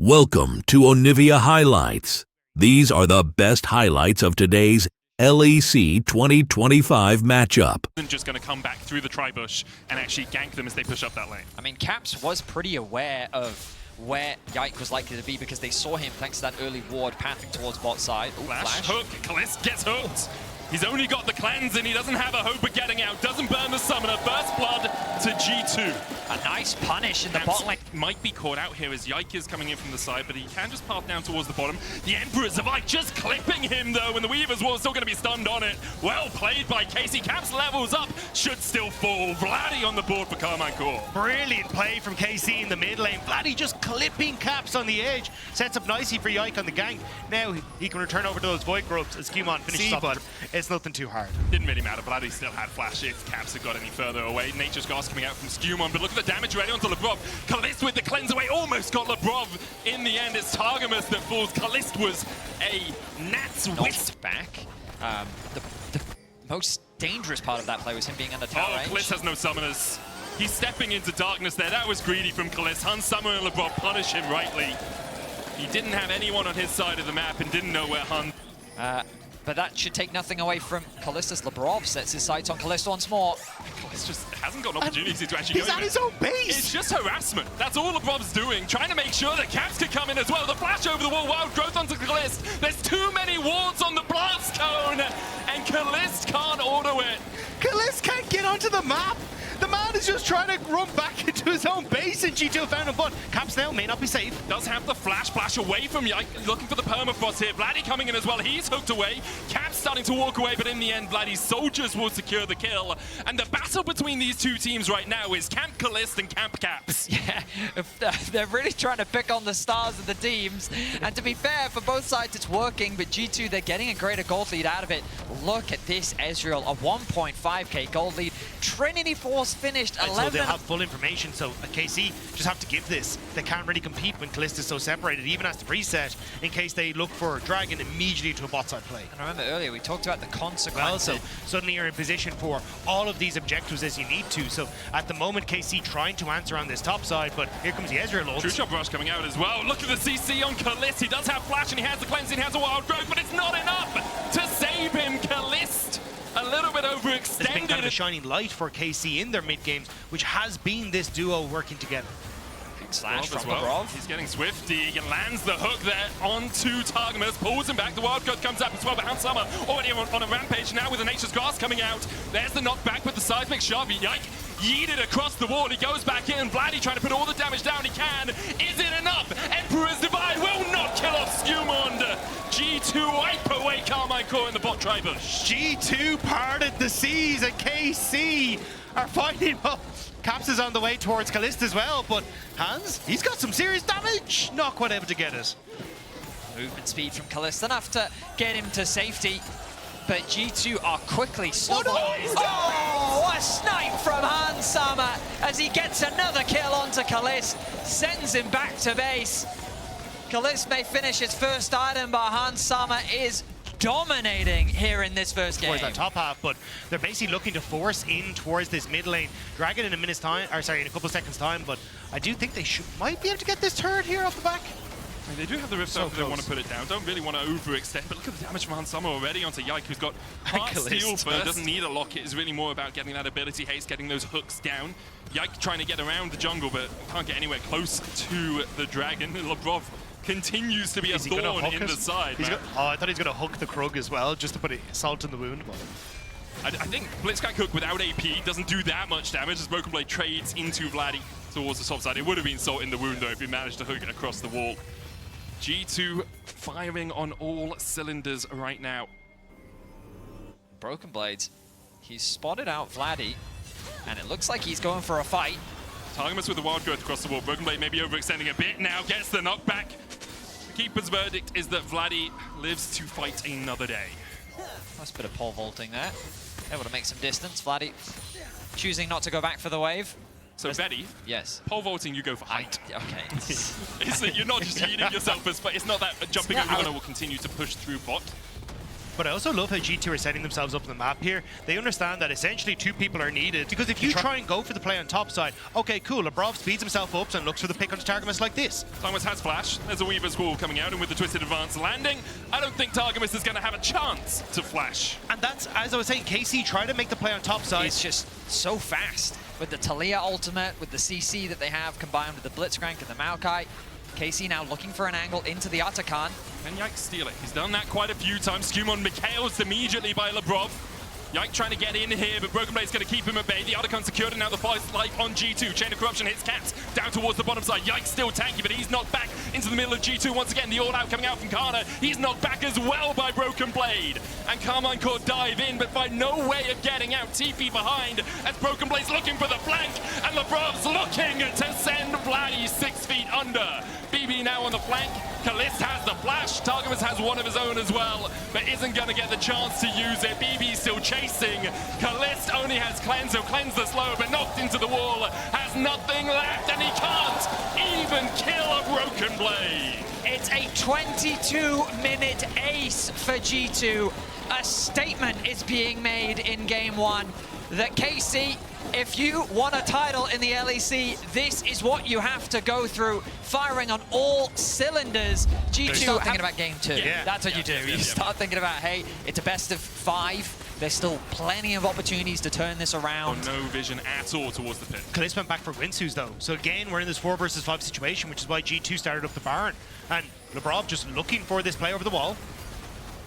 Welcome to Onivia Highlights. These are the best highlights of today's LEC 2025 matchup. Just going to come back through the tri-bush and actually gank them as they push up that lane. I mean, Caps was pretty aware of where Yike was likely to be because they saw him thanks to that early ward pathing towards bot side. Ooh, flash, hook, Kalist gets hooked. He's only got the cleanse and he doesn't have a hope of getting out. Doesn't burn the summoner. First blood to G2. A nice punish in the bot lane. Might be caught out here as Yike is coming in from the side, but he can just path down towards the bottom. The Emperor's of Ike just clipping him though, and the Weaver's wall still going to be stunned on it. Well played by Casey. Caps levels up, should still fall. Vladdy on the board for Carmine Corp. Brilliant play from KC in the mid lane. Vladdy just clipping Caps on the edge. Sets up nicely for Yike on the gank. Now he can return over to those Void Grubs as Qmon finishes up, but it's nothing too hard. Didn't really matter. Vladdy still had flash if Caps had got any further away. Nature's Gas coming out from Skewmon, but look at the damage already onto Lebrov. Kalist with the cleanse away, almost got Lebrov. In the end, it's Targamas that falls. Kalist was a Nat's wisp back. The most dangerous part of that play was him being under tower range. Kalist has no summoners. He's stepping into darkness there. That was greedy from Kalist. Hun Summer and Lebrov punish him rightly. He didn't have anyone on his side of the map and didn't know where Hun... But that should take nothing away from Kalistas. Lebrov sets his sights on Kalist once more. Kalist just hasn't got an opportunity to actually go. He's at his own base! It's just harassment. That's all Lebrov's doing. Trying to make sure that Caps can come in as well. The flash over the wall, wild growth onto Kalist. There's too many wards on the blast cone, and Kalist can't auto it. Kalist can't get onto the map! The man is just trying to run back into his own base, and G2 found him, but Caps now may not be safe. Does have the flash away from Yike, looking for the permafrost here. Vladdy coming in as well, he's hooked away. Caps starting to walk away, but in the end, Vladdy's soldiers will secure the kill. And the battle between these two teams right now is Camp Kalist and Camp Caps. Yeah, they're really trying to pick on the stars of the teams. And to be fair, for both sides, it's working, but G2, they're getting a greater gold lead out of it. Look at this Ezreal, a 1.5k gold lead. Trinity Force finished 11. So they'll have full information, so KC just have to give this. They can't really compete when Kalist is so separated, even has to reset in case they look for Dragon immediately to a bot side play. And remember earlier, we talked about the consequences. Well, so suddenly you're in position for all of these objectives as you need to. So at the moment, KC trying to answer on this top side, but here comes the Ezreal ult. True Shot Rush coming out as well. Look at the CC on Kalist. He does have flash and he has the cleansing, he has a wild growth, but it's not enough to save him. Kalist a little bit overextended. It's been kind of a shining light for KC in their mid games, which has been this duo working together. Slash from Lebrov. He's getting swift. He lands the hook there onto Targamas, pulls him back. The wild growth comes up as well, but Hans Summer already on a rampage now with the Nature's Grass coming out. There's the knockback with the seismic shove. Yike yeeted across the wall. He goes back in. Vladdy trying to put all the damage down he can. Is it enough? Emperor's Divide will not kill off Skewmon. G2 wipe away Carmine Corp in the bot tri-bush. G2 parted the seas and KC are finding up. Caps is on the way towards Kalist as well, but Hans, he's got some serious damage. Not quite able to get it. Movement speed from Kalist, enough to get him to safety. But G2 are quickly snowballing. Oh, what a snipe from Hans Summer as he gets another kill onto Kalist, sends him back to base. Kalist may finish his first item, but Hans Summer is dominating here in this first game. Towards that top half, but they're basically looking to force in towards this mid lane. Dragon in a minute's time, or sorry, in a couple of seconds time, but I do think they might be able to get this turret here off the back. I mean, they do have the rift so they want to put it down. Don't really want to overextend, but look at the damage from Hans Summer already onto Yike, who's got heart steal, but doesn't need a locket. It's really more about getting that ability haste, getting those hooks down. Yike trying to get around the jungle, but can't get anywhere close to the dragon. Lebrov continues to be a thorn in the side. I thought he was going to hook the Krug as well, just to put salt in the wound. I think Blitzcrank Hook without AP doesn't do that much damage as Broken Blade trades into Vladdy towards the top side. It would have been salt in the wound though if he managed to hook it across the wall. G2 firing on all cylinders right now. Broken Blades, he's spotted out Vladdy, and it looks like he's going for a fight. Targamas with the wild growth across the wall. Broken Blade maybe overextending a bit now, gets the knockback. The keeper's verdict is that Vladdy lives to fight another day. Nice bit of pole vaulting there. Able to make some distance. Vladdy choosing not to go back for the wave. So Betty, yes. Pole vaulting, you go for height. Okay. You're not just eating yourself, but it's not that jumping over the will continue to push through bot. But I also love how G2 are setting themselves up on the map here. They understand that essentially 2 people are needed, because if you try and go for the play on top side, okay, cool, Labrov speeds himself up and looks for the pick onto Targamas like this. Targamas has flash. There's a Weaver's Wall coming out, and with the Twisted Advance landing, I don't think Targamas is going to have a chance to flash. And that's, as I was saying, KC try to make the play on top side. It's just so fast. With the Talia ultimate, with the CC that they have, combined with the Blitzcrank and the Maokai. KC now looking for an angle into the Atakan. And Yike steal it. He's done that quite a few times. Skewmon Mikhail's immediately by Labrov. Yike trying to get in here, but Broken Blade's going to keep him at bay. The Otacon secured, and now the fight's life on G2. Chain of Corruption hits Caps down towards the bottom side. Yike's still tanky, but he's knocked back into the middle of G2. Once again, the all-out coming out from Kana. He's knocked back as well by Broken Blade. And Carmine Corp dive in, but find no way of getting out. TP behind as Broken Blade's looking for the flank, and Labrov's looking to send Vladdy 6 feet under. BB now on the flank. Kalist has the flash. Targamas has one of his own as well, but isn't going to get the chance to use it. BB still chasing. Kalist only has cleanse, so cleanse the slow, but knocked into the wall. Has nothing left, and he can't even kill a Broken Blade. It's a 22-minute ace for G2. A statement is being made in game 1 that KC, if you want a title in the LEC, this is what you have to go through, firing on all cylinders. G2 start thinking about game 2. Yeah. That's what you do. You start thinking about, hey, it's a best of 5. There's still plenty of opportunities to turn this around. No vision at all towards the pit. Kalist went back for Winsus though. So again, we're in this 4 versus 5 situation, which is why G2 started up the Baron. And Labrov just looking for this play over the wall.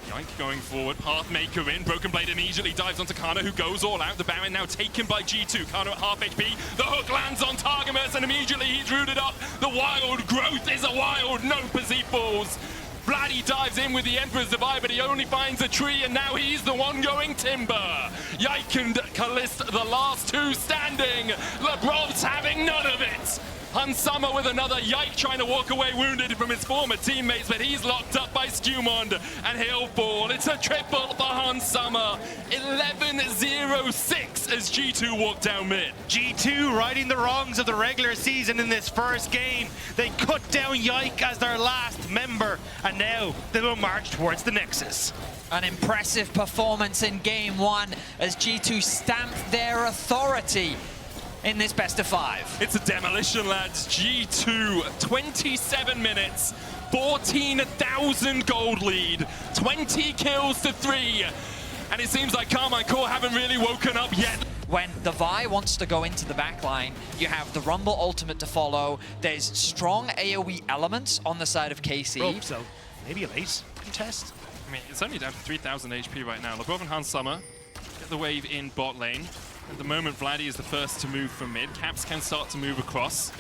Yike going forward, Pathmaker in, Broken Blade immediately dives onto Kana, who goes all out. The Baron now taken by G2, Kana at half HP. The hook lands on Targamas, and immediately he's rooted up. The wild growth is a wild nope as he falls. Vladdy dives in with the Emperor's Divide, but he only finds a tree, and now he's the one going timber. Yike and Kalist, the last 2 standing. Labrov's having none of it. Hunsummer with another. Yike trying to walk away wounded from his former teammates, but he's locked up by Skewmond, and he'll fall. It's a triple for Hunsummer. 11-0-6 as G2 walk down mid. G2 righting the wrongs of the regular season in this first game. They cut down Yike as their last member, and now they will march towards the Nexus. An impressive performance in game 1 as G2 stamped their authority in this best of 5. It's a demolition, lads. G2, 27 minutes, 14,000 gold lead, 20 kills to 3. And it seems like Carmine Corp haven't really woken up yet. When the Vi wants to go into the backline, you have the Rumble ultimate to follow. There's strong AoE elements on the side of KC. Rope, so maybe a late contest. I mean, it's only down to 3,000 HP right now. Labrov and Hunsummer get the wave in bot lane. At the moment, Vladdy is the first to move from mid. Caps can start to move across.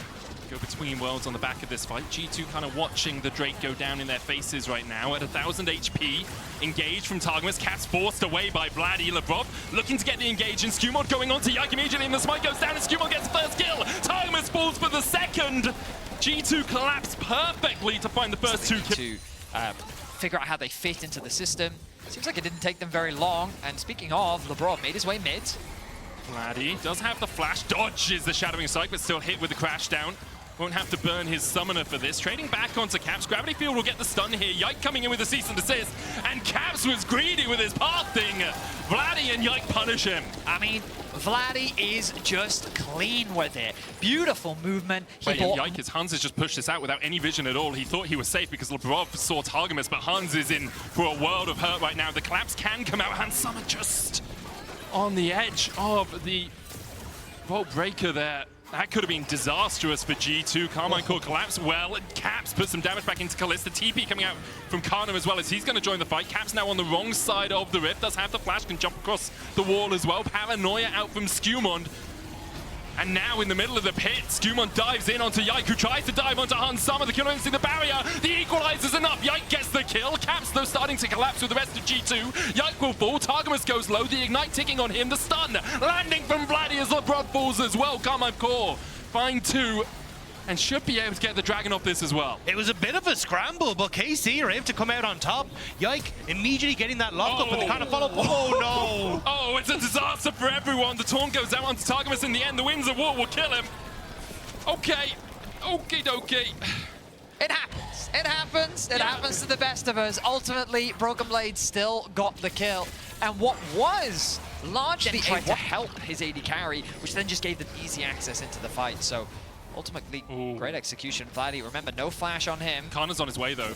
Go between worlds on the back of this fight. G2 kind of watching the Drake go down in their faces right now. At 1,000 HP, engaged from Targamas. Caps forced away by Vladdy. Labrov looking to get the engage, and Skewmod going on to Yike immediately, and the smite goes down, and Skewmod gets the first kill. Targamas falls for the second. G2 collapse perfectly to find the first 2 kills. To figure out how they fit into the system. Seems like it didn't take them very long. And speaking of, Labrov made his way mid. Vladdy does have the flash, dodges the Shadowing Strike, but still hit with the crash down. Won't have to burn his summoner for this. Trading back onto Caps. Gravity Field will get the stun here. Yike coming in with a cease and desist. And Caps was greedy with his path thing. Vladdy and Yike punish him. I mean, Vladdy is just clean with it. Beautiful movement. Yike, his Hans has just pushed this out without any vision at all. He thought he was safe because Labrov saw Targamas, but Hans is in for a world of hurt right now. The collapse can come out. Hunsummer just on the edge of the Vault Breaker there. That could have been disastrous for G2. Carmine Corp collapse. Well, Caps put some damage back into Kalista. TP coming out from Kana as well as he's going to join the fight. Caps now on the wrong side of the rift. Does have the flash, can jump across the wall as well. Paranoia out from Skewmond. And now in the middle of the pit, Skewmond dives in onto Yike, who tries to dive onto Hunsummer. The killer instinct, the barrier. The equalizer's enough. Yike gets the kill. Caps, though, starting to collapse with the rest of G2. Yike will fall. Targamas goes low. The ignite ticking on him. The stun landing from Vladdy as Labrov falls as well. Carmine Corp find 2 and should be able to get the dragon off this as well. It was a bit of a scramble, but KC are able to come out on top. Yike immediately getting that lock up and the kind of follow. Oh no! Oh, it's a disaster for everyone. The taunt goes out onto Targamas in the end. The Winds of War will kill him. Okay, okie dokie. It happens. It happens. It happens to the best of us. Ultimately, Broken Blade still got the kill. And what was largely tried to help his AD carry, which then just gave them easy access into the fight. So ultimately, great execution. Vladdy, remember, no flash on him. Kana's on his way, though.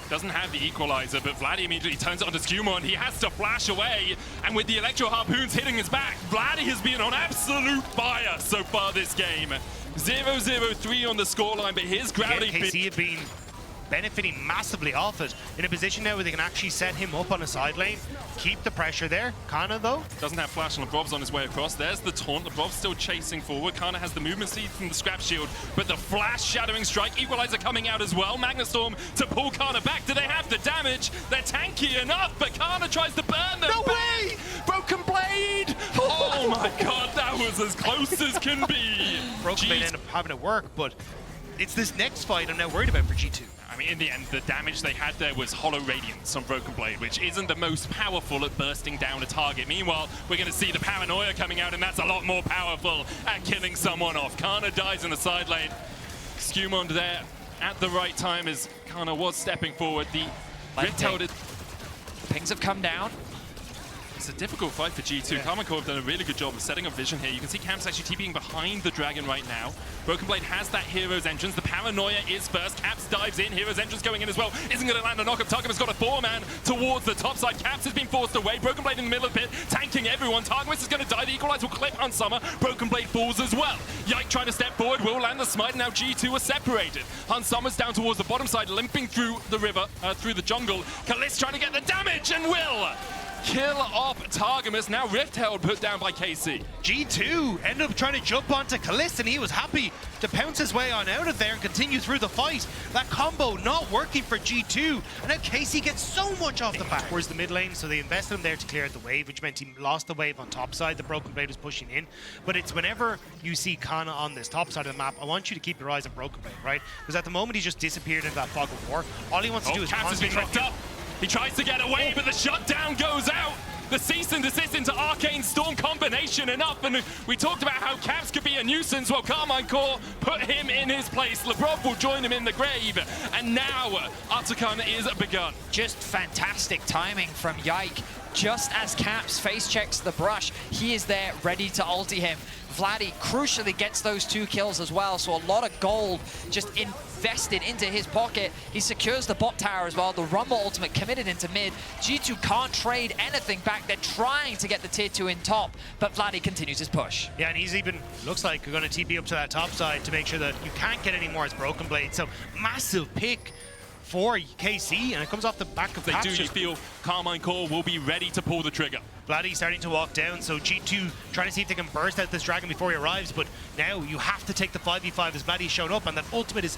Doesn't have the equalizer, but Vladdy immediately turns it onto Skewmon. He has to flash away, and with the Electro Harpoons hitting his back, Vladdy has been on absolute fire so far this game. 0-0-3 on the scoreline, but his gravity... KC have been benefiting massively off it. In a position now where they can actually set him up on a side lane, keep the pressure there. Kana, though, doesn't have flash, and Lebrov's on his way across. There's the taunt. Lebrov's still chasing forward. Kana has the movement speed from the scrap shield, but the flash shattering strike, equalizer coming out as well. Magnastorm to pull Kana back. Do they have the damage? They're tanky enough, but Kana tries to burn them. No back. way! Broken Blade! Oh my god, that was as close as can be. Broken Blade ended up having to work, but it's this next fight I'm now worried about for G2. I mean, in the end, the damage they had there was Hollow Radiance on Broken Blade, which isn't the most powerful at bursting down a target. Meanwhile, we're going to see the Paranoia coming out, and that's a lot more powerful at killing someone off. Kana dies in the side lane. Skewmon there at the right time as Kana was stepping forward. The Rift-held Pings have come down. It's a difficult fight for G2. Carmine Corp have done a really good job of setting up vision here. You can see Camp's actually TPing behind the dragon right now. Broken Blade has that Hero's entrance. The Paranoia is first. Caps dives in. Hero's entrance going in as well. Isn't going to land a knock-up. Targamas got a 4-man towards the top side. Caps has been forced away. Broken Blade in the middle of the pit, tanking everyone. Targamas is going to die. The Equalizer will clip on Summer. Broken Blade falls as well. Yike trying to step forward, will land the smite. Now G2 are separated. Hans Summer's down towards the bottom side, limping through the river, through the jungle. Kalist trying to get the damage and will kill off Targamas. Now Rift-held put down by KC. G2 ended up trying to jump onto Kalist, and he was happy to pounce his way on out of there and continue through the fight. That combo not working for G2, and now KC gets so much off the back. Towards the mid lane, so they invested him there to clear out the wave, which meant he lost the wave on top side. The Broken Blade was pushing in. But it's whenever you see Kana on this top side of the map, I want you to keep your eyes on Broken Blade, right? Because at the moment, he's just disappeared into that fog of war. All he wants to do is Caps has been knocked up. He tries to get away, but the shutdown goes out. The cease and desist into Arcane Storm combination enough, and we talked about how Caps could be a nuisance. Well, Carmine Corp put him in his place. Lebrov will join him in the grave, and now Artakan is begun. Just fantastic timing from Yike. Just as Caps face checks the brush, he is there ready to ulti him. Vladdy crucially gets those 2 kills as well, so a lot of gold just invested into his pocket. He secures the bot tower as well. The Rumble ultimate committed into mid. G2 can't trade anything back. They're trying to get the tier 2 in top, but Vladdy continues his push. Yeah, and he's even, looks like, going to TP up to that top side to make sure that you can't get any more as Broken Blade. So massive pick for KC, and it comes off the back of They do, you feel Carmine Corp will be ready to pull the trigger. Vladdy starting to walk down, so G2 trying to see if they can burst out this dragon before he arrives, but now you have to take the 5v5 as Vladdy's shown up, and that ultimate is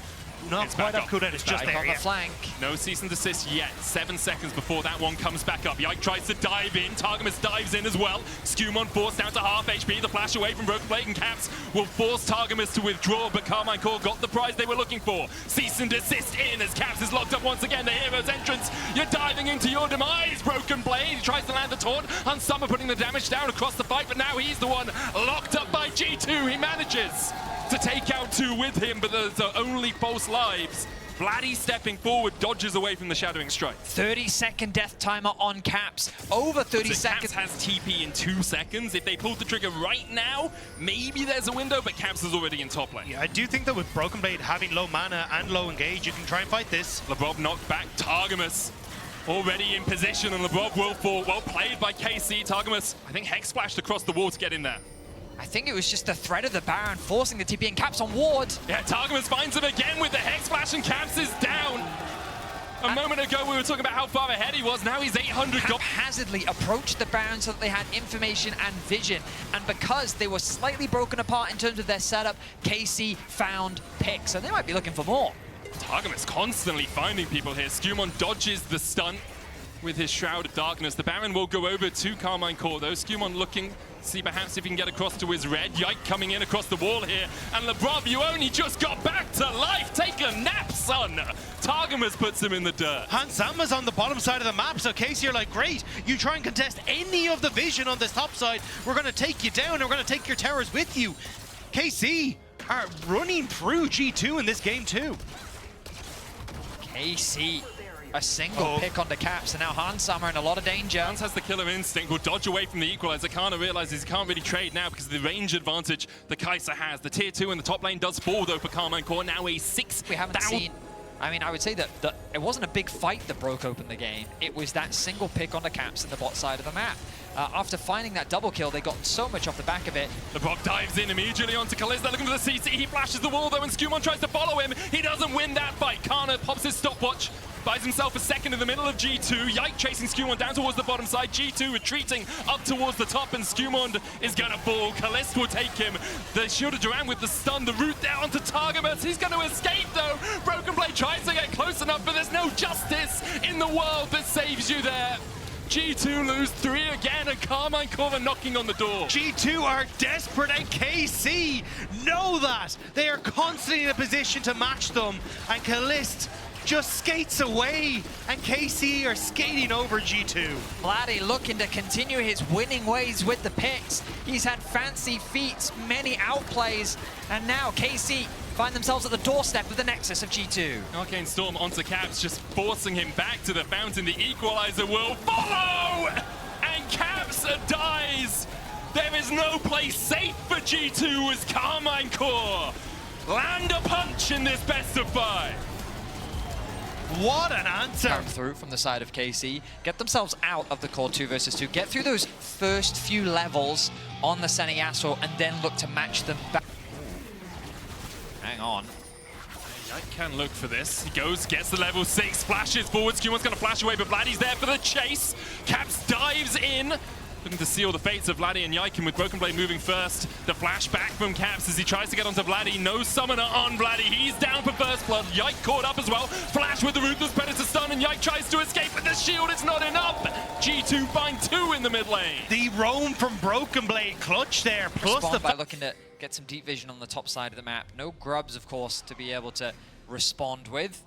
not quite up cooldown, it's just there. On the flank. No cease and desist yet. 7 seconds before that one comes back up. Yike tries to dive in. Targamas dives in as well. Skewmon forced down to half HP. The flash away from Broken Blade, and Caps will force Targamas to withdraw, but Carmine Corp got the prize they were looking for. Cease and desist in as Caps is locked up once again. The Hero's entrance. You're diving into your demise, Broken Blade. He tries to land the taunt. And Summer putting the damage down across the fight, but now he's the one locked up by G2. He manages to take out 2 with him, but there's only false lives. Vladdy stepping forward, dodges away from the Shadowing Strike. 30-second death timer on Caps. Over 30 seconds. Caps has TP in 2 seconds. If they pulled the trigger right now, maybe there's a window, but Caps is already in top lane. Yeah, I do think that with Broken Blade having low mana and low engage, you can try and fight this. Lebrov knocked back. Targamas already in position, and Lebrov will fall. Well played by KC. Targamas, I think, Hex splashed across the wall to get in there. I think it was just the threat of the Baron forcing the TP, and Caps on ward. Yeah, Targamas finds him again with the Hex Splash, and Caps is down. A moment ago, we were talking about how far ahead he was. Now he's 800. Haphazardly approached the Baron so that they had information and vision. And because they were slightly broken apart in terms of their setup, KC found picks, and they might be looking for more. Targamas constantly finding people here. Skewmon dodges the stun with his Shroud of Darkness. The Baron will go over to Carmine Corp, though. Skewmon looking, see perhaps if he can get across to his red. Yike coming in across the wall here. And Lebrov, you only just got back to life. Take a nap, son. Targamas puts him in the dirt. Hans Sama's on the bottom side of the map, so Casey are like, great, you try and contest any of the vision on this top side, we're going to take you down, and we're going to take your towers with you. KC are running through G2 in this game too. KC, a single pick onto Caps, and now Hansammer in a lot of danger. Hans has the killer instinct, will dodge away from the equalizer. Kana realizes he can't really trade now because of the range advantage the Kai'Sa has. The tier 2 in the top lane does fall though for Karmine Corp, now a 6 We haven't seen, I mean, I would say that it wasn't a big fight that broke open the game. It was that single pick onto Caps in the bot side of the map. After finding that double kill, they got so much off the back of it. LeBron dives in immediately onto Kalista, looking for the CC. He flashes the wall though, and Skumon tries to follow him. He doesn't win that fight. Kana pops his stopwatch, buys himself a second in the middle of G2. Yike chasing Skumon down towards the bottom side. G2 retreating up towards the top, and Skumon is gonna fall. Kalista will take him. The Shield of Duran with the stun, the route there onto Targamas. He's gonna escape though. Broken Blade tries to get close enough, but there's no justice in the world that saves you there. G2 lose 3 again, and Carmine Corp are knocking on the door. G2 are desperate, and KC know that. They are constantly in a position to match them, and Kalist just skates away, and KC are skating over G2. Vladdy looking to continue his winning ways with the picks. He's had fancy feats, many outplays, and now KC find themselves at the doorstep of the nexus of G2. Arcane Storm onto Caps, just forcing him back to the fountain. The equalizer will follow! And Caps dies! There is no place safe for G2 as Carmine Corp land a punch in this best of 5. What an answer! Come through from the side of KC, get themselves out of the core 2 versus 2, get through those first few levels on the Senyaso, and then look to match them back. Hang on. Yike can look for this. He goes, gets the level 6, flashes forward. Skumon's gonna flash away, but Vladdy's there for the chase. Caps dives in, looking to seal the fates of Vladdy and Yike, and with Broken Blade moving first. The flash back from Caps as he tries to get onto Vladdy. No summoner on Vladdy. He's down for first blood. Yike caught up as well. Flash with the Ruthless Predator stun, and Yike tries to escape, but the shield is not enough. G2 find 2 in the mid lane. The roam from Broken Blade clutch there, plus Respond the by looking to get some deep vision on the top side of the map. No grubs, of course, to be able to respond with.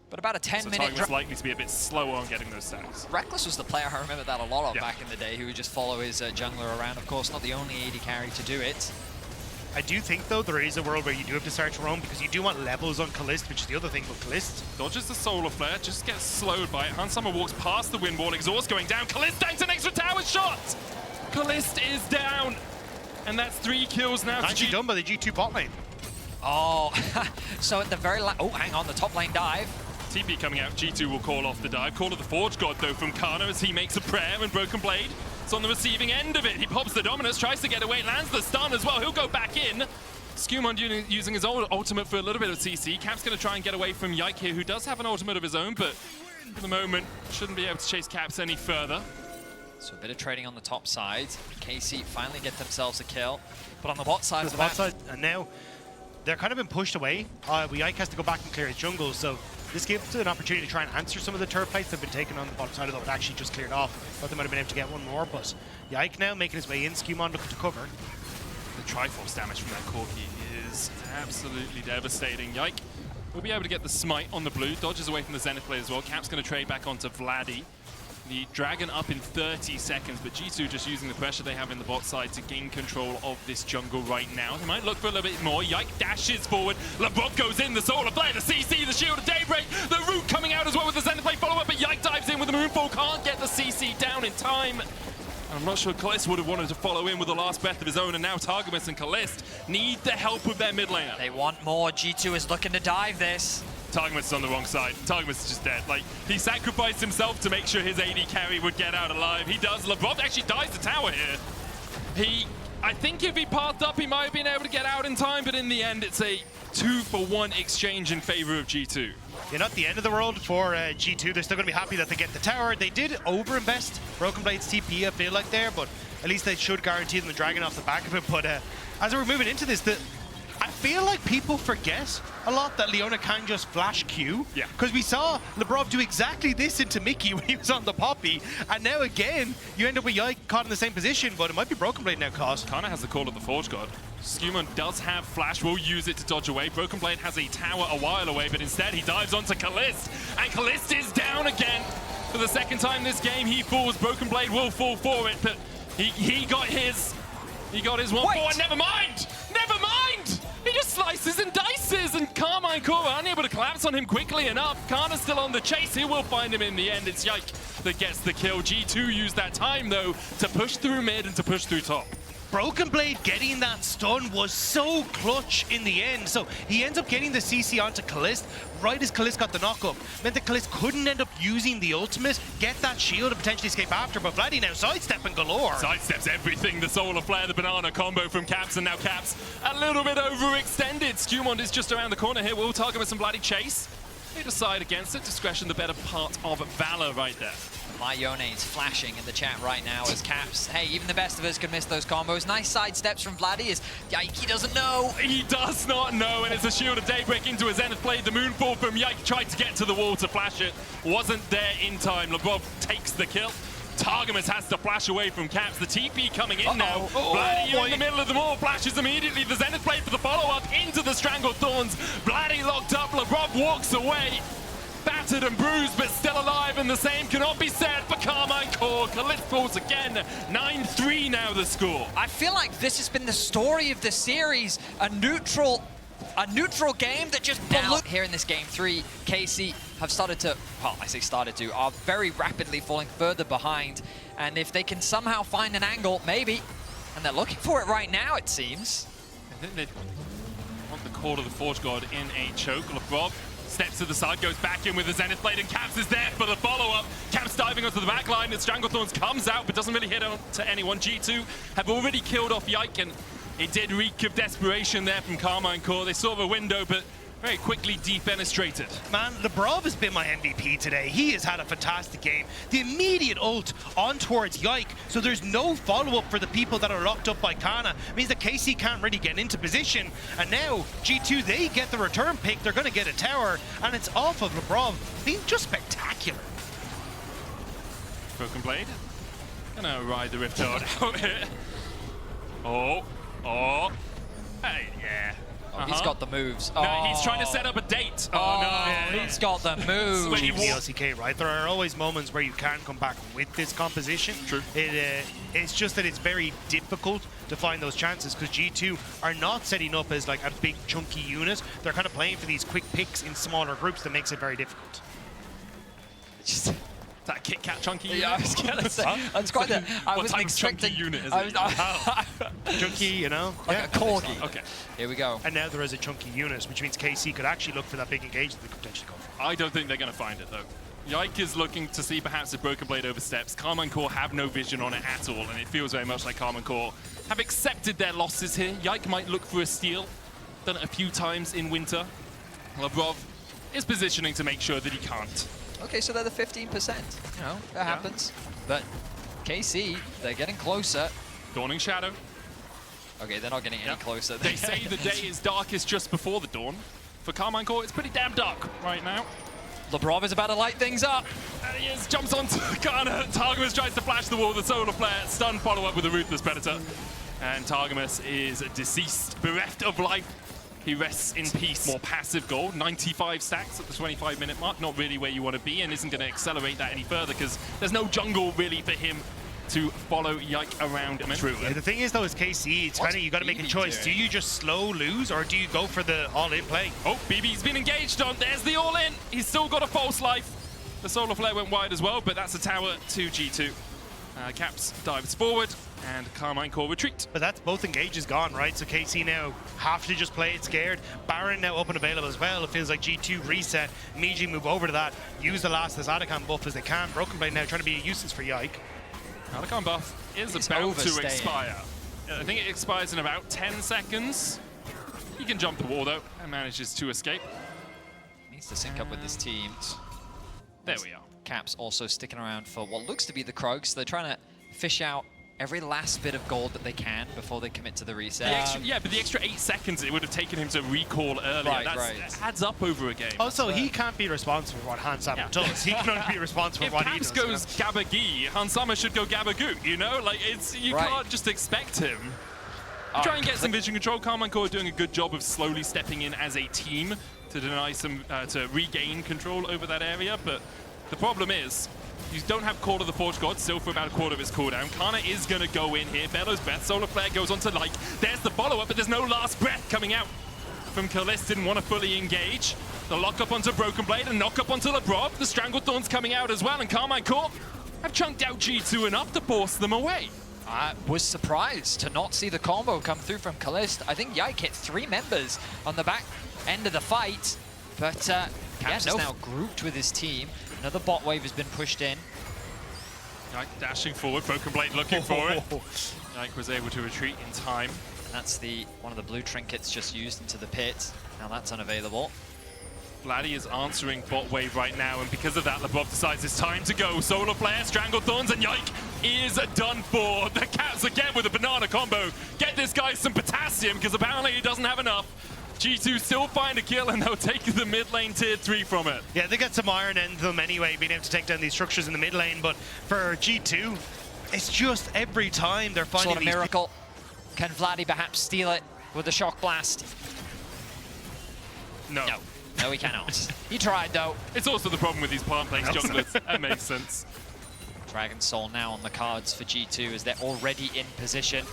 But about a 10-minute Target's likely to be a bit slower on getting those stacks. Reckless was the player I remember that a lot of back in the day, who would just follow his jungler around. Of course, not the only AD carry to do it. I do think, though, there is a world where you do have to start to roam because you do want levels on Kalist, which is the other thing with Kalist. Dodges the Solar Flare, just gets slowed by it. Hansammer walks past the wind wall, exhaust going down. Kalist tanks an extra tower shot! Kalist is down! And that's 3 kills now. Nicely done by the G2 bot lane. Oh, so at the very last... Oh, hang on, the top lane dive. TP coming out, G2 will call off the dive. Call of the Forge God, though, from Kana as he makes a prayer, and Broken Blade is on the receiving end of it. He pops the Dominus, tries to get away, lands the stun as well. He'll go back in. Skumon using his old ultimate for a little bit of CC. Cap's going to try and get away from Yike here, who does have an ultimate of his own, but for the moment, shouldn't be able to chase Caps any further. So a bit of trading on the top side. KC finally get themselves a kill. But on the bot side of the map... And now they're kind of been pushed away. Yike has to go back and clear his jungle, so this gives an opportunity to try and answer some of the turret plates that have been taken on the bottom side, although it actually just cleared off. Thought they might have been able to get one more, but Yike now making his way in. Skumon looking to cover. The Triforce damage from that Corki is absolutely devastating. Yike will be able to get the smite on the blue, dodges away from the Zenith play as well. Cap's going to trade back onto Vladdy. The Dragon up in 30 seconds, but G2 just using the pressure they have in the bot side to gain control of this jungle right now. They might look for a little bit more. Yike dashes forward. LeBron goes in, the Solar Flare, the CC, the Shield of Daybreak. The root coming out as well with the Zenith play follow-up, but Yike dives in with the Moonfall. Can't get the CC down in time. I'm not sure Kalist would have wanted to follow in with the last breath of his own, and now Targamas and Kalist need the help of their mid laner. They want more. G2 is looking to dive this. Targamas is on the wrong side. Targamas is just dead. Like, he sacrificed himself to make sure his AD carry would get out alive. He does. LeBron actually dies the tower here. I think if he pathed up, he might have been able to get out in time, but in the end, it's a 2-for-1 exchange in favor of G2. You're not the end of the world for G2. They're still going to be happy that they get the tower. They did overinvest Broken Blade's TP, I feel like, there, but at least they should guarantee them the Dragon off the back of it. But as we're moving into this, I feel like people forget a lot that Leona can just flash Q. Yeah. Because we saw Lebrov do exactly this into Mickey when he was on the Poppy, and now again, you end up with Yike caught in the same position, but it might be Broken Blade now caught. Kana has the call of the Forge God. Skumon does have flash, will use it to dodge away. Broken Blade has a tower a while away, but instead he dives onto Kalist, and Kalist is down again. For the second time this game, he falls. Broken Blade will fall for it, but he got his 1-4, and never mind! Never mind! He just slices and dices collapses, and Carmine Corp are unable to collapse on him quickly enough. Kana's still on the chase. He will find him in the end. It's Yike that gets the kill. G2 used that time, though, to push through mid and to push through top. Broken Blade getting that stun was so clutch in the end. So he ends up getting the CC onto Kalist right as Kalist got the knock-up. Meant that Kalist couldn't end up using the ultimate, get that shield and potentially escape after, but Vladdy now sidestepping galore. Sidesteps everything. The Solar Flare, the banana combo from Caps, and now Caps a little bit overextended. Skumond is just around the corner here. Will Targamas and Vladdy chase? They decide against it. Discretion, the better part of Valor right there. My Yone's flashing in the chat right now as Caps. Hey, even the best of us could miss those combos. Nice side steps from Vladdy as Yike, he doesn't know. He does not know, and it's a Shield of Daybreak into his Zenith Blade. The Moonfall from Yike tried to get to the wall to flash it. Wasn't there in time. Lebrov takes the kill. Targamas has to flash away from Caps. The TP coming in now. Vladdy in the middle of them all. Flashes immediately. The Zenith Blade for the follow-up into the Strangled Thorns. Vladdy locked up. Lebrov walks away. Battered and bruised, but still alive, and the same cannot be said for Karmine Corp. Kalist falls again. 9-3 now the score. I feel like this has been the story of the series. A neutral game that just now here in this game 3, KC have started to, well, I say started to, are very rapidly falling further behind. And if they can somehow find an angle, maybe, and they're looking for it right now, it seems. I think they want the Call of the Forge God in a choke. Lebrov steps to the side, goes back in with the Zenith Blade, and Caps is there for the follow-up. Caps diving onto the back line, and Stranglethorns comes out, but doesn't really hit on to anyone. G2 have already killed off Yike, and it did reek of desperation there from Karmine Corp. They saw the window, but very quickly defenestrated. Man, Lebrov has been my MVP today. He has had a fantastic game. The immediate ult on towards Yike, so there's no follow-up for the people that are locked up by Kana. Means that KC can't really get into position. And now, G2, they get the return pick. They're going to get a tower, and it's off of Lebrov. Being just spectacular. Broken Blade. Gonna ride the Rift Guard out here. Oh. Hey, yeah. He's got the moves. No, he's trying to set up a date. Oh, no. Yeah. He's got the moves. When he The LCK, right? There are always moments where you can come back with this composition. True. It's just that it's very difficult to find those chances because G2 are not setting up as like a big chunky unit. They're kind of playing for these quick picks in smaller groups that makes it very difficult. Just that Kit Kat chunky unit? yeah, I was gonna say. That's quite a. I What was type of expecting. chunky unit is I it? was, Chunky, you know? like a corgi. Okay. Here we go. And now there is a chunky unit, which means KC could actually look for that big engagement they could potentially go for. I don't think they're going to find it, though. Yike is looking to see perhaps if Broken Blade oversteps. Karmine Corp have no vision on it at all, and it feels very much like Karmine Corp have accepted their losses here. Yike might look for a steal. Done it a few times in winter. Lebrov is positioning to make sure that he can't. Okay, so they're the 15%. You know, that happens. But KC, they're getting closer. Dawning Shadow. Okay, they're not getting any closer. They say the day is darkest just before the dawn. For Karmine Corp, it's pretty damn dark right now. Lebrov is about to light things up. And he is, jumps onto Kana. Targamas tries to flash the wall, the Solar Flare, stun follow-up with a Ruthless Predator. And Targamas is deceased, bereft of life. He rests in peace. More passive gold, 95 stacks at the 25-minute mark. Not really where you want to be, and isn't going to accelerate that any further because there's no jungle really for him to follow Yike around. True. Yeah, the thing is, though, is KC, it's kind of, you got to make a choice. Do you just slow lose, or do you go for the all-in play? Oh, BB's been engaged on. There's the all-in. He's still got a false life. The Solar Flare went wide as well, but that's a tower to G2. Caps dives forward, and Karmine Corp retreat. But that's both engages gone, right? So KC now have to just play it scared. Baron now up and available as well. It feels like G2 reset, immediately move over to that, use the last this Atacam buff as they can. Broken Blade now trying to be a useless for Yike. Atacam buff is about to expire. I think it expires in about 10 seconds. He can jump the wall though, and manages to escape. Needs to sync up with his team. There we are. Caps also sticking around for what looks to be the Krugs. They're trying to fish out every last bit of gold that they can before they commit to the reset. Yeah, but the extra 8 seconds it would have taken him to recall earlier. That adds up over a game. Also, he can't be responsible for what Hans Sama does. He can only be responsible for what he does. If Caps goes Gabagee, Hansama should go Gabagoo, you know? Like, you can't just expect him. Try and get some vision control. Karmine Corp are doing a good job of slowly stepping in as a team to deny to regain control over that area, but the problem is, you don't have Call of the Forge God still for about a quarter of his cooldown. Kana is going to go in here. Bellow's Breath, Solar Flare goes on to Like. There's the follow-up, but there's no last breath coming out from Kalist didn't want to fully engage. The lock up onto Broken Blade and knock up onto Lebrov. The Strangled Thorns coming out as well, and Karmine Corp have chunked out G2 enough to force them away. I was surprised to not see the combo come through from Kalist. I think Yike hit 3 members on the back end of the fight, but Caps is now grouped with his team. Another bot wave has been pushed in. Yike dashing forward, Broken Blade looking for it. Yike was able to retreat in time. And that's one of the blue trinkets just used into the pit. Now that's unavailable. Vladdy is answering bot wave right now, and because of that, Lebrov decides it's time to go. Solar Flare, Strangled Thorns, and Yike is done for. The Caps again with a banana combo. Get this guy some potassium, because apparently he doesn't have enough. G2 still find a kill, and they'll take the mid lane tier 3 from it. Yeah, they get some iron in them anyway, being able to take down these structures in the mid lane, but for G2, it's just every time they're finding sort of miracle. Can Vladdy perhaps steal it with a shock blast? No. No, he cannot. He tried, though. It's also the problem with these plant-based junglers. That makes sense. Dragon Soul now on the cards for G2 as they're already in position.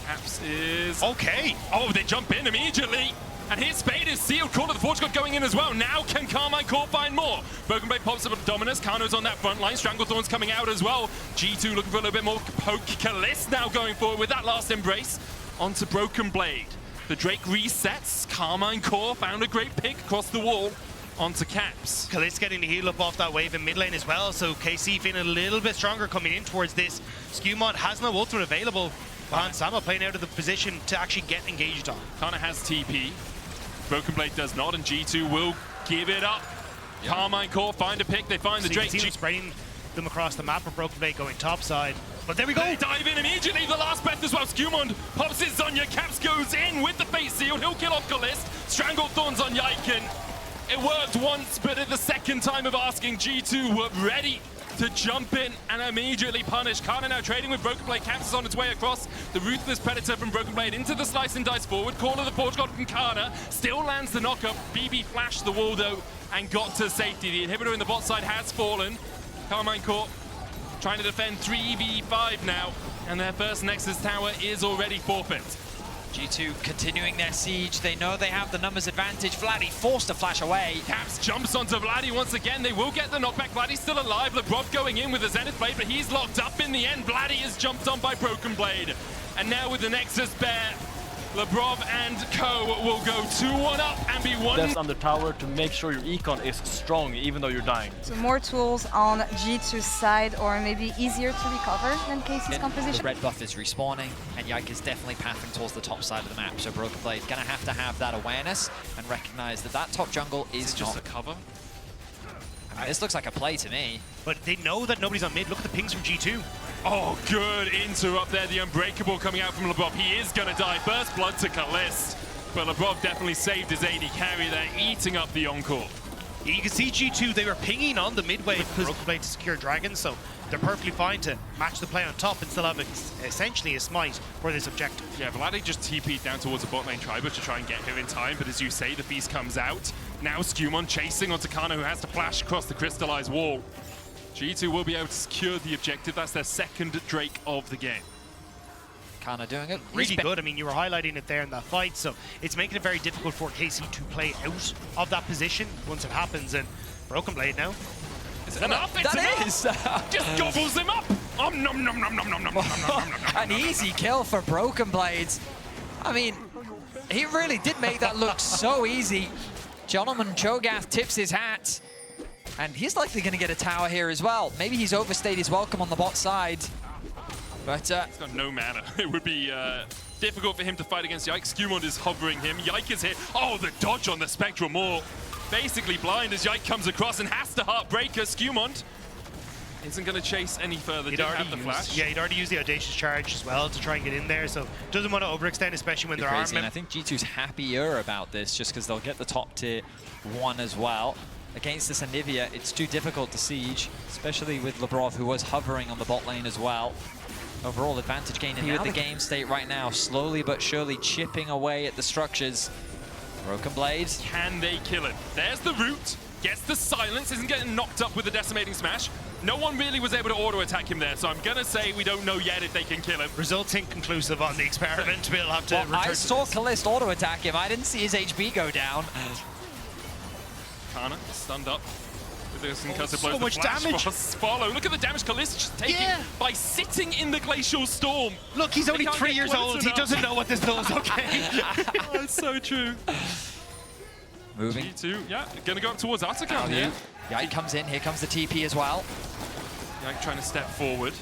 Caps is... Okay. Oh, they jump in immediately. And his fate is sealed. Call of the Forge God going in as well. Now can Carmine Corp find more? Broken Blade pops up with Dominus. Kano's on that front line. Strangled Thorns coming out as well. G2 looking for a little bit more poke. Kalist now going forward with that last embrace. Onto Broken Blade. The Drake resets. Carmine Corp found a great pick across the wall onto Caps. Kalist getting the heal up off that wave in mid lane as well, so KC feeling a little bit stronger coming in towards this. Skewmont has no ultimate available. Behind Sama playing out of the position to actually get engaged on. Kana has TP. Broken Blade does not, and G2 will give it up. Yep. Carmine Corp find a pick. They find the Drake. You can see them spraying them across the map, with Broken Blade going topside. But there we go. They dive in immediately. The last breath as well. Skewmond pops his Zonya. Caps goes in with the face sealed. He'll kill off Kalist. Strangled Thorns on Yike. It worked once, but at the second time of asking, G2 were ready to jump in and immediately punish. Kana now trading with Broken Blade. Caps is on its way across. The Ruthless Predator from Broken Blade into the slice and dice forward. Call of the Forge God from Kana. Still lands the knockup. BB flashed the wall though and got to safety. The inhibitor in the bot side has fallen. Carmine Corp trying to defend 3v5 now, and their first Nexus tower is already forfeit. G2 continuing their siege. They know they have the numbers advantage. Vladdy forced to flash away. Caps jumps onto Vladdy once again. They will get the knockback. Vladdy's still alive. Lebrov going in with a Zenith Blade, but he's locked up in the end. Vladdy is jumped on by Broken Blade. And now with the Nexus Bear, Lebrov and co will go 2-1 up and be one. That's on the tower to make sure your econ is strong even though you're dying. So more tools on G2's side, or maybe easier to recover than KC's composition. The red buff is respawning, and Yike is definitely pathing towards the top side of the map. So Broken Blade gonna have to have that awareness and recognize that that top jungle is just not a cover. I mean, this looks like a play to me. But they know that nobody's on mid. Look at the pings from G2. Oh, good interrupt there. The Unbreakable coming out from Lebrov. He is going to die. First blood to Kalist. But Lebrov definitely saved his AD carry there, eating up the Encore. You can see G2, they were pinging on the midway with Broken Blade to secure Dragons, so they're perfectly fine to match the play on top and still have essentially a smite for this objective. Yeah, Vladdy just TP'd down towards the bot lane Triber to try and get her in time, but as you say, the feast comes out. Now Skewmon chasing onto Kana, who has to flash across the crystallized wall. G2 will be able to secure the objective. That's their second Drake of the game. Kana doing it Really good. I mean, you were highlighting it there in that fight, so it's making it very difficult for KC to play out of that position once it happens. And Broken Blade now. It's enough. It's enough. Just gobbles him up. Nom nom nom nom nom nom nom nom nom. An easy kill for Broken Blades. I mean, he really did make that look so easy. Gentleman Cho'Gath tips his hat. And he's likely going to get a tower here as well. Maybe he's overstayed his welcome on the bot side. But he's got no mana. It would be difficult for him to fight against Yike. Skewmond is hovering him. Yike is hit. Oh, the dodge on the Spectral Maul. Basically blind as Yike comes across and has to Heartbreaker. Skewmond isn't going to chase any further. He'd already have the flash. Yeah, he'd already used the Audacious Charge as well to try and get in there, so doesn't want to overextend, especially when they're armed. And I think G2's happier about this just because they'll get the top tier 1 as well. Against this Onivia, it's too difficult to siege, especially with Lebrov, who was hovering on the bot lane as well. Overall advantage gain in the game state right now, slowly but surely chipping away at the structures. Broken Blade. Can they kill it? There's the root. Gets the silence, isn't getting knocked up with the decimating smash. No one really was able to auto-attack him there, so I'm gonna say we don't know yet if they can kill him. Results inconclusive on the experiment. We'll have to return I to saw this. Kalist auto-attack him. I didn't see his HP go down. Kana stunned up with this concussive blows. so much damage. Follow. Look at the damage Kalist just taking by sitting in the glacial storm. Look, he's only can't 3 get years close old. He enough. doesn't know what this does, okay? Oh, it's so true. Moving. G2, yeah, gonna go up towards Atacam here. Yike comes in. Here comes the TP as well. Yike trying to step forward.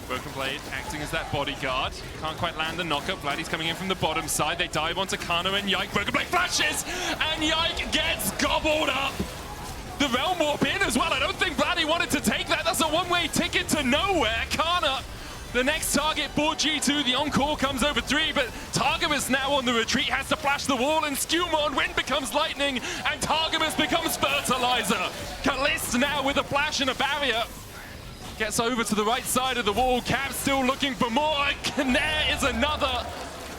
Broken Blade acting as that bodyguard. Can't quite land the knockup. Vladdy's coming in from the bottom side. They dive onto Kana and Yike. Broken Blade flashes, and Yike gets gobbled up. The Realm Warp in as well. I don't think Vladdy wanted to take that. That's a one-way ticket to nowhere. Kana, the next target for G2. The Encore comes over 3, but Targamas now on the retreat, has to flash the wall, and Skewmon Wind becomes lightning, and Targamas becomes fertilizer. Kalist now with a flash and a barrier. Gets over to the right side of the wall. Caps still looking for more, and there is another.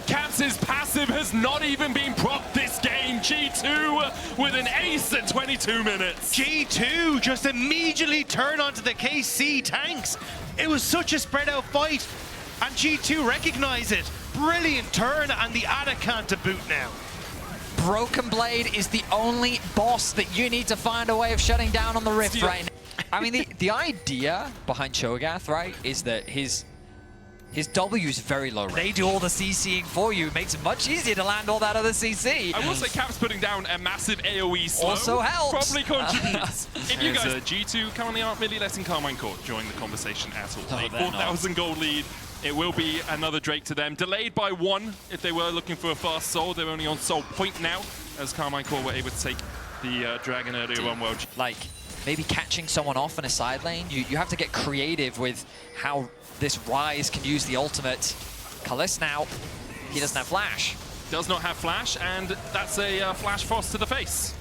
Caps' passive has not even been propped this game. G2 with an ace at 22 minutes. G2 just immediately turn onto the KC tanks. It was such a spread out fight, and G2 recognize it. Brilliant turn, and the Atacant to boot now. Broken Blade is the only boss that you need to find a way of shutting down on the Rift right now. I mean, the idea behind Cho'Gath, right, is that his W is very low range. They do all the CCing for you. It makes it much easier to land all that other CC. I will say Caps putting down a massive AoE slow Also helps. probably contributes. If you guys, G2 currently aren't really letting Carmine Corp join the conversation at all. No, A they're not. 4,000 gold lead. It will be another Drake to them. Delayed by 1 if they were looking for a fast soul. They're only on soul point now, as Carmine Corp were able to take the Dragon earlier on World. Like, maybe catching someone off in a side lane. You have to get creative with how this Ryze can use the ultimate. Kalist now, he doesn't have flash. Does not have flash, and that's a flash frost to the face.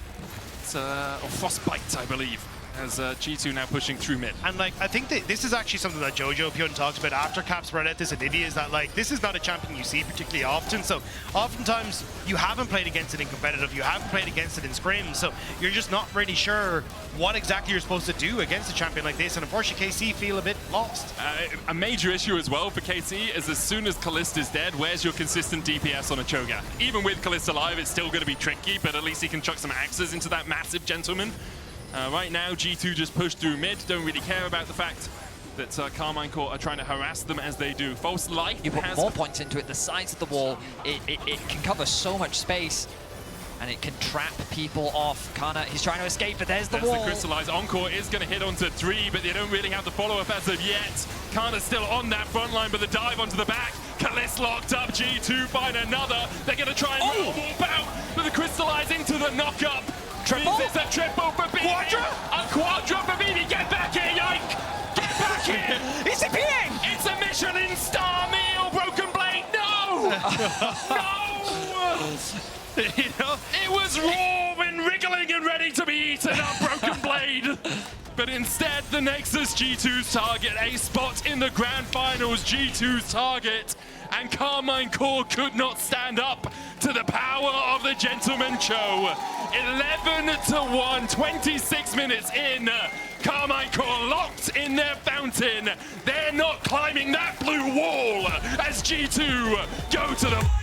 It's a frostbite, I believe, as G2 now pushing through mid. And like, I think that this is actually something that Jojo Pyun talked about after Caps ran out this Onivia, is that like, this is not a champion you see particularly often. So oftentimes you haven't played against it in competitive, you haven't played against it in scrim, so you're just not really sure what exactly you're supposed to do against a champion like this. And unfortunately, KC feel a bit lost. A major issue as well for KC is as soon as Kalist is dead, where's your consistent DPS on a Cho'Gath? Even with Kalist alive, it's still going to be tricky, but at least he can chuck some axes into that massive gentleman. Right now, G2 just push through mid, don't really care about the fact that Carmine Corp are trying to harass them as they do. False Light You put has... more points into it, the sides of the wall, it can cover so much space, and it can trap people off. Kana, he's trying to escape, but there's the wall. the crystallized. Encore is going to hit onto 3, but they don't really have the follow-up as of yet. Kana's still on that front line, but the dive onto the back. Kalist locked up, G2 find another. They're going to try and warp out, but the crystallize into the knock-up. Triple? It's a triple for BB. Quadra? A quadra for BB. Get back here, Yike! Get back here! He's TPing! It's a Michelin star meal, Broken Blade. No! No! You know? It was raw and wriggling and ready to be eaten up, Broken Blade. But instead, the Nexus G2's target, a spot in the grand finals, G2's target. And Carmine Corp could not stand up to the power of the Gentleman Cho. 11-1, 26 minutes in. Carmine Corp locked in their fountain. They're not climbing that blue wall as G2 go to the...